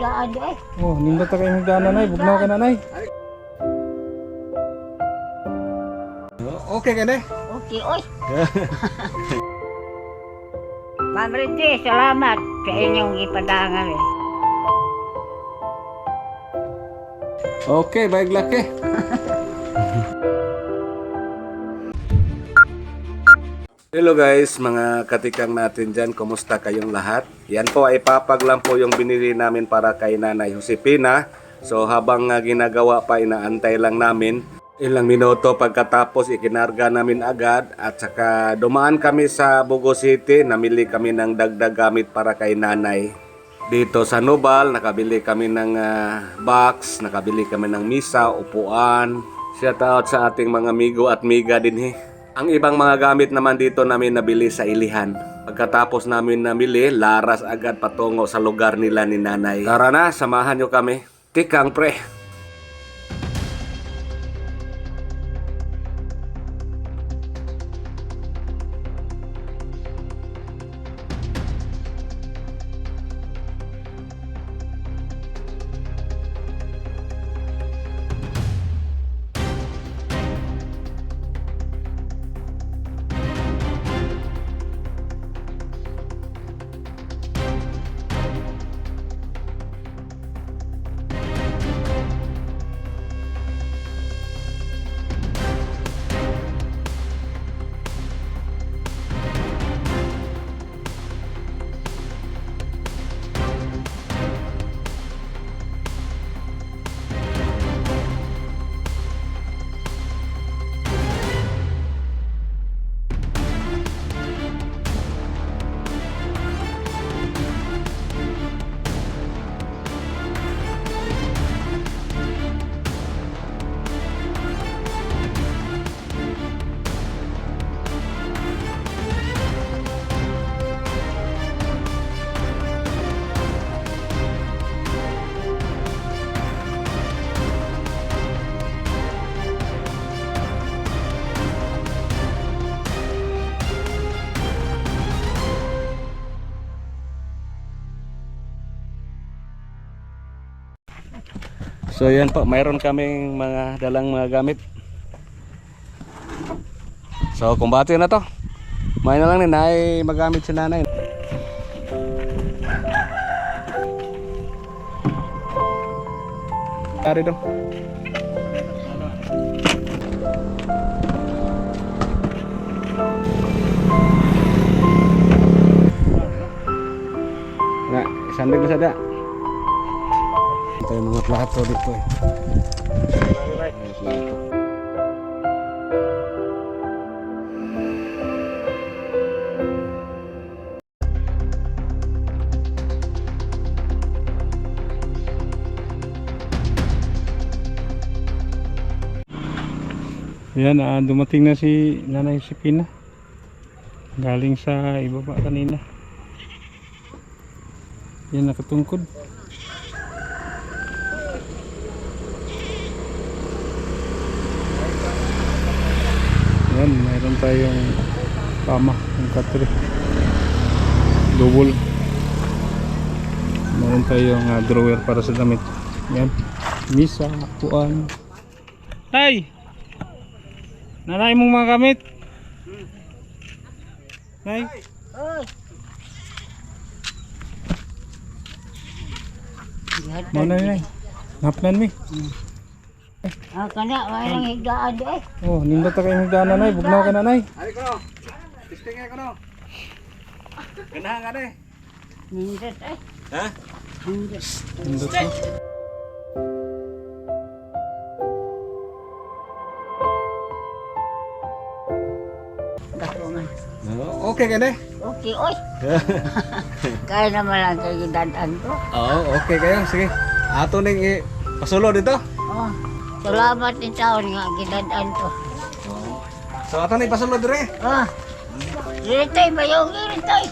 higaan eh. Oh, nindot ta kay higdaan nanay, bugnaw ka nanay. Okay ka na? Okay, oy. Ma'am Rindy, salamat sa inyong ipadangan eh. Okay, baik laki. Hello guys, mga katikang natin dyan, kumusta kayong lahat? Yan po ay papag lang po yung binili namin para kay Nanay Josefina. So habang ginagawa pa, inaantay lang namin. Ilang minuto pagkatapos ikinarga namin agad at saka dumaan kami sa Bugo City, namili kami ng dagdag gamit para kay Nanay. Dito sa Nubal, nakabili kami ng box, nakabili kami ng misa, upuan. Shout out sa ating mga amigo at miga din Ang ibang mga gamit naman dito namin nabili sa Ilihan. Pagkatapos namin namili, laras agad patungo sa lugar nila ni Nanay. Tara na, samahan nyo kami. Tikang pre! So yan po, mayroon kaming mga dalang mga gamit. So kumbati na to. May na lang din ay magamit si Nanay. Kari dong. Nah, sandig na sada. Ito yung mga plato dito eh. Yan, dumating na si Nanay Josefina. Galing sa ibaba kanina. Yan, nakatungkod. Yan, mayroon tayong kama, yung katre double. Mayroon tayong drawer para sa damit. Yan, misa, puan. Tay! Nanay mong mga gamit? Nay? Oy. Mana nay? Napnan mi? Ah, kana may nang higaan eh. Oh, nindot ta kay higdaan nanay, bugnaw ka nanay. Ari ko no. Testing ko no. Ganahan ka na eh. Nindot eh. Ha? Nindot ka. Katungan. Okay ka na eh. Okay, oy. Kaya naman lang kayo dadaan ko. Oo, okay kayo. Sige. Ato ning pasulo dito. Oh, salamat ni taon nga gidadaan ko. So ato ning pasulo dire. Oh. Iritay ba yung iritay?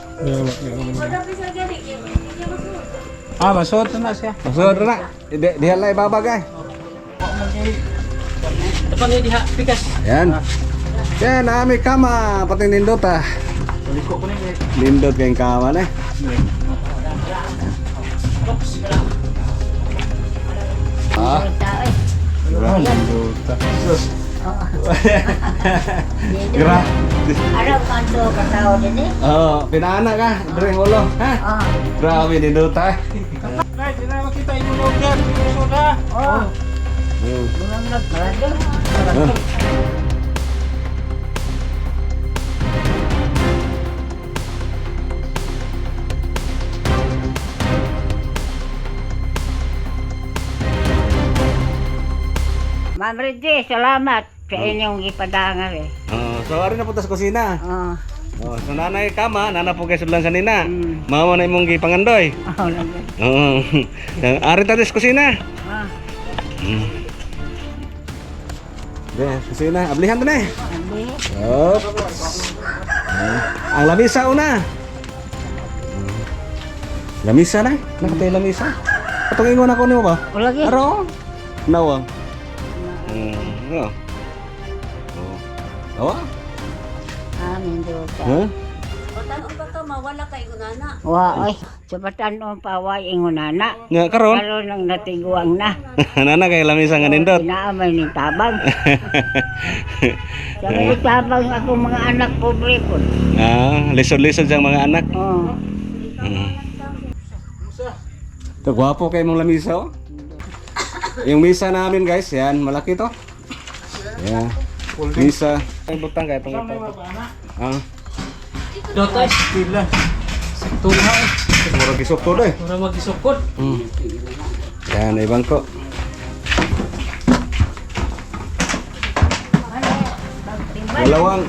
Masuot na siya. Pasulo na. Diha lang ibabagay. Dapat ni diha pikas. Yan. Yan, nami kama pati nindot ah. Liko ko ni. Nindot kayong kama na. Ah. Duta, eh. Maraming duta. Sus. Oo. Gra. Ano kanto katao din eh? Oh, pinaana ka. Dre ulo, ha? Oo. Grabe ni duta. Nay, di na makita yung lugar. Susunod ha. Oo. Hmm. Bulang nagbalado. Ma'am Reggie, salamat sa inyong ipadangan eh. So ari na punta sa kusina. Oo. Oh, so nanay kama, nana po kayo sudlan kanina. Mm. Mama na imong gipangandoy. Oo, lagi. Oo. Ari ta sa kusina. Ah, De, kusina. Ablihan to na eh. abi. Op. Ang lamisa una. Lamisa na. Nakatay lamisa. Katong ingon ako nimo ba? O lagi. Aro. Nawang. Oh. Oh. Amin duta. Huh? Patanon pa ka, mawala kay gunana. Wa ay, sabatan o paway ingunana. Nga karon. Karon nang natiguang na. Nana kay lamisa nga nindot. Inaamay ni tabang. Sabi tabang ako mga anak pobre po. Lisod-lisod siyang mga anak. Oh. Ito, gwapo kayo mong lamisa, oh. Yung misa namin, guys, yan, malaki to. Yan. Misa. Ay, butang kayo itong ito. Dota, stila. Sakto na eh. Mura gisok to, eh. Mura magisukod. Yan, ibang ko. Dalawang.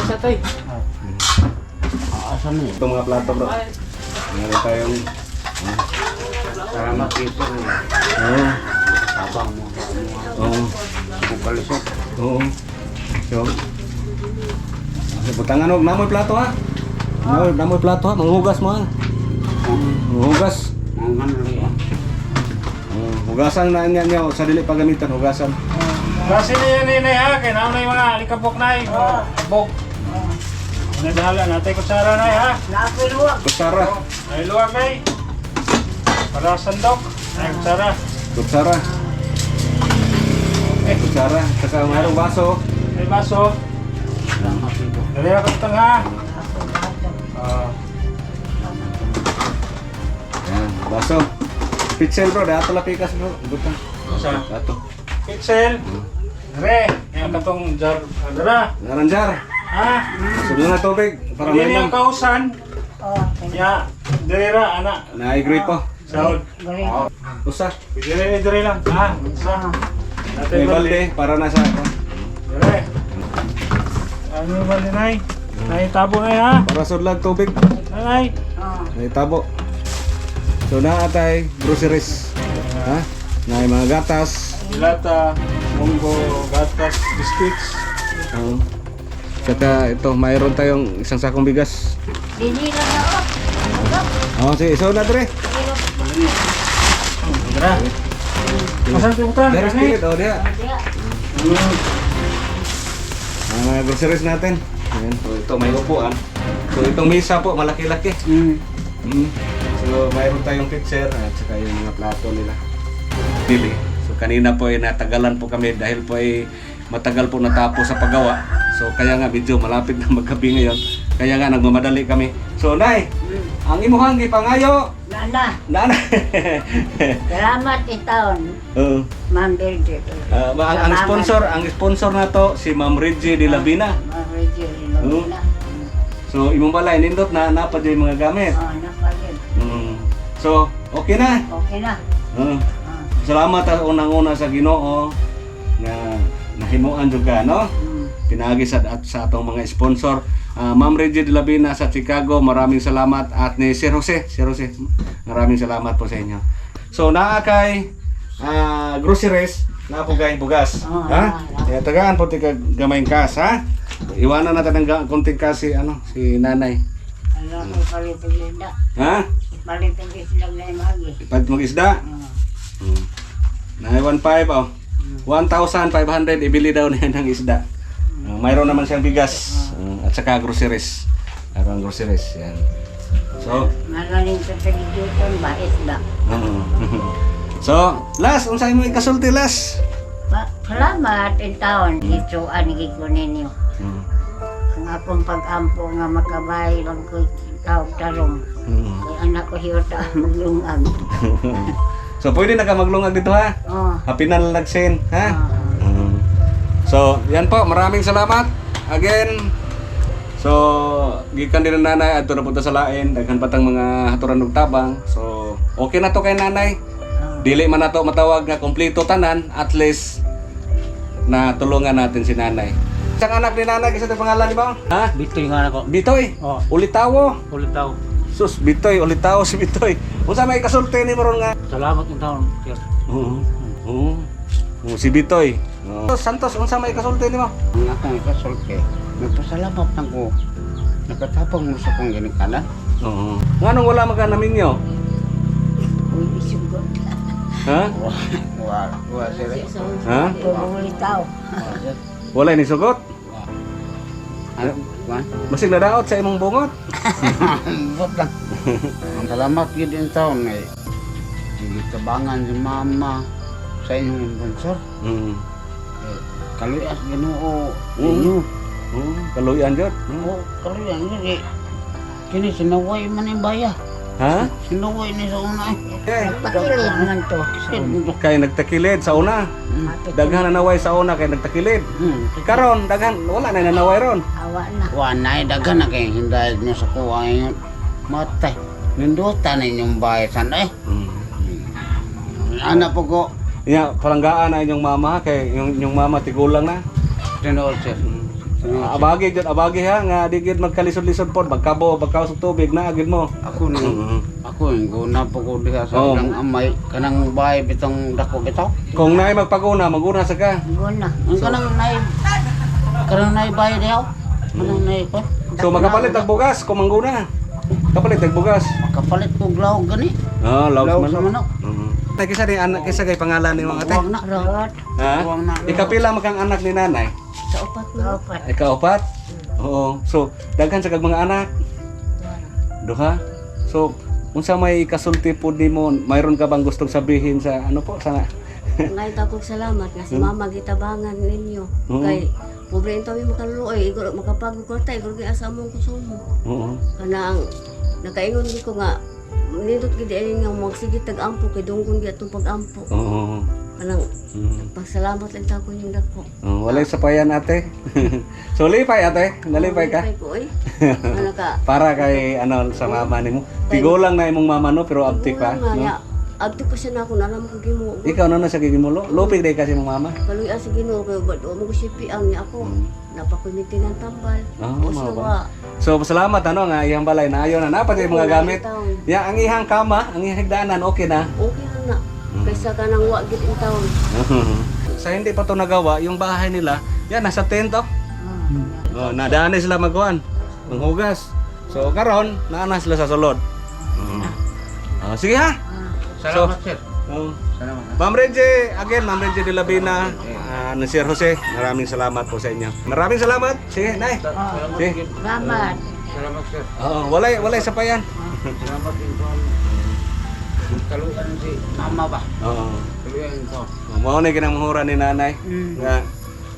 Isa tay. Ito mga plato, bro. Meron tayong... Salamat dito. Oo. Abang mo. Oo. Bukalisok. Oo. So, butangan mo, namoy plato ha. Namoy plato ha, manghugas mo ha. Manghugas. Ang ano yan. Hugasan na niya sa dili pagamitan, hugasan. Kasi ni Nay ha, kaya naman na yung mga alikabok Nay. Bok. Nadahala natin kutsara Nay ha. Napiluwag. Kutsara. Ay luwag Nay. Para sandok. Ay kutsara. Kutsara. Kutsara. Saka mayroong baso. May baso. Dali ako itong ha. Yan, baso. Pitsel bro, dato lapikas bro. Butang. Sa Dato. pixel. Re. Yan katong jar. Dara. Naranjar. Ha? Sulo na tubig para Hindi mainom. niya kausan. Oh, Ya. Dira anak. Na-agree po. Sahod. galing. Usa. Dire lang. Ha? Isa. Natin May balde para nasa Dire. Ano yung balde Nay? Nay tabo na ha. para sudlag tubig. Nay. Oh. May tabo. So naatay groceries. Ha? Na mga gatas. Dilata. Munggo. Gatas. Biscuits. Saka ito, mayroon tayong isang sakong bigas. Dinila na ako. Oh, sige, so na dre. Dira. Masang tibutan. Dari spirit, oh dia. Diya. Ang mga groceries natin. Ayan, so ito may upuan. So itong misa po, malaki-laki. So mayroon tayong pitcher at saka yung mga plato nila. Bili. So kanina po ay natagalan po kami dahil po ay matagal po natapos sa paggawa. So kaya nga medyo malapit na maggabi ngayon. Kaya nga nagmamadali kami. So Nay, ang imuhang gipangayo. Nana, Nana. salamat itaon. Oo. Ma'am Birgit. Ang sponsor na to si Ma'am Reggie de Labina. Ma'am Reggie. Lina. So imong balay nindot na napad yung mga gamit. Oh, napagin. So okay na. Okay na. Oo. Ah. Salamat unang-una sa Ginoo nga nahimuan jud ka, no? Pinagi sa atong mga sponsor. Ma'am Reggie de Labina sa Chicago, maraming salamat, at ni Sir Jose, maraming salamat po sa inyo. So naa kay groceries na po kay bugas, ha? Kaya tagaan po tika gamayng kas, ha? Iwanan natin ang konting kas si nanay. Ano ko palitin isda. Ha? Palitin isda na yung magi. Ipad mo isda. Na 1.5 oh. 1,500 ibili daw niya ng isda. Mayroon naman siyang bigas at saka groceries. Mayroon groceries yan. So, Manaling sa tagidutan ba isda. so, Las, unsay mo ikasulti, Las? Salamat in taon gituan gid ko ninyo. Ang akong pag-ampo nga makabay lang ko tawag tarong. Kay anak ko hiyota maglungag. So, pwede na ka maglungag dito, ha? Oh. Happy na lalagsin, ha? So, yan po, maraming salamat. Again, so, gikan din ng nanay, adto na punta sa lain, daghan patang mga haturan og tabang. So, okay na to kay nanay. Dili man nato matawag nga kompleto tanan, at least na tulungan natin si nanay. Isang anak ni nanay, kasi ito pangalan ni mo? Ha? Bitoy nga ako. Bitoy. Oh. Ulitawo. Ulit daw. Sus, Bitoy, Ulitawo si Bitoy. Unsa may kasulti ni moron nga? Salamat yung taon, sir. Si Bitoy. Santos, unsa may kasulti ni mo? Ang akong ikasulti, nagpasalamat na ko. Nakatapang mo sa kong ginikanan. Oo. Nganong wala magkanamin nyo? Uy, isugod. Ha? Wala sir. Ha? Pumulitaw. Wala ni sugot? Ano? Wan? Masig nadaot sa imong bungot? Bot lang. Ang salamat yun yung taon ay gitabangan si mama sa inyong sponsor. Kaluyas Ginoo inyo. Kaluyan jud. Oo, kaluyas yun eh. Kini sinaway man yung baya. Ha? Sinaway ni sa una eh. Okay. Pakilid man to. Kay nagtakilid sa una. Daghan na naway sa una kay nagtakilid. Karon daghan wala na nanaway ron. Awa na. Wanay dagan na kay hinday nyo sa kuha yun. Matay. Nindutan na inyong bayasan eh. Anak po ko. Ya, palanggaan na inyong mama kay yung mama tigulang na. Tinood sir. Abagi jud, abagi ha nga di gid magkalisod-lisod pod, magkabo, magkaos og tubig na agid mo. Ako yung guna po ko diha sa Oo. ilang amay. Kanang bahay bitong dako bitaw. Kung naay magpaguna, maguna sa ka. Guna. Ang kanang nay bahay diha. Kanang nay ko. So makapalit og bugas kung mangguna. Kapalit og bugas. Kapalit ko glaw gani. Ah, Glaw laos sa man. manok. Tay kisa ni anak kisa kay pangalan ni mga ate. Huwag na. Rot. Ha? Huwag na. Ikapila magkang anak ni nanay? Sa upat na. Dapat. Ikaw-apat? Oo. So, daghan sa kag mga anak? Duha? So, unsa may kasulti po di mo, mayroon ka bang gustong sabihin sa ano po sa Ngay tapos salamat nga si mama gitabangan ninyo. Kay pobre ito may makaluoy, igor makapagod ko tay, igor kay asa mong kusumo. Oo. Kanang nakaingon gi ko nga nindot gid ay nga magsige tag-ampo kay dunggon gi atong pag-ampo. Oo. Kanang pasalamat lang ta ko yung dako. Walay sapayan ate. So lipay ate, nalipay ka. Lipay ko ano ka? Para kay ano sa mama nimo. Tigulang na imong mama no pero abtik pa. Nga, No? ya, abtik pa siya na ako nalam ko gimo. Ikaw na sa gigimulo. Lupig day kasi imong mama. Kaluya sa Ginoo kay bad mo ko sipi ang niya ako. Napakumitin ng tambal. Oo, O siya mao ba? wa. So salamat ano nga iyang balay na ayo na napat yung mga gamit. Ya ang ihang kama, ang ihang higdanan okay na. Okay na. Kaysa ka nang wa gid in town. Sa hindi pa to nagawa, yung bahay nila, yan nasa tent oh. Oh, nadaan sila magkuhan, manghugas. So karon naana sila sa sulod. Oh, sige ha. Salamat sir. Oh. Salamat. Ma'am Reggie, again, Ma'am Reggie de la Bina, ng Sir Jose, maraming salamat po sa inyo. Maraming salamat. Sige, Nay. Sige. Salamat. Salamat sir. Oo, walay sapayan. Salamat din po. Kaluyan si mama ba? Oo. Kaluyan ko. Mao na ginamhura ni nanay. Nga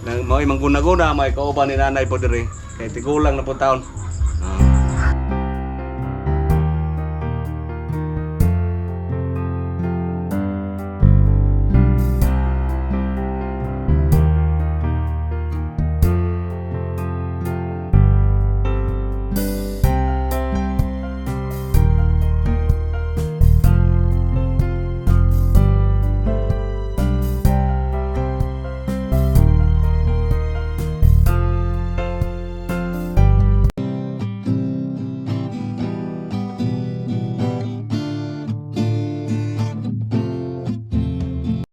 nang mao mangguna-guna may kauban ni nanay po diri. Kay tigulang na po taon.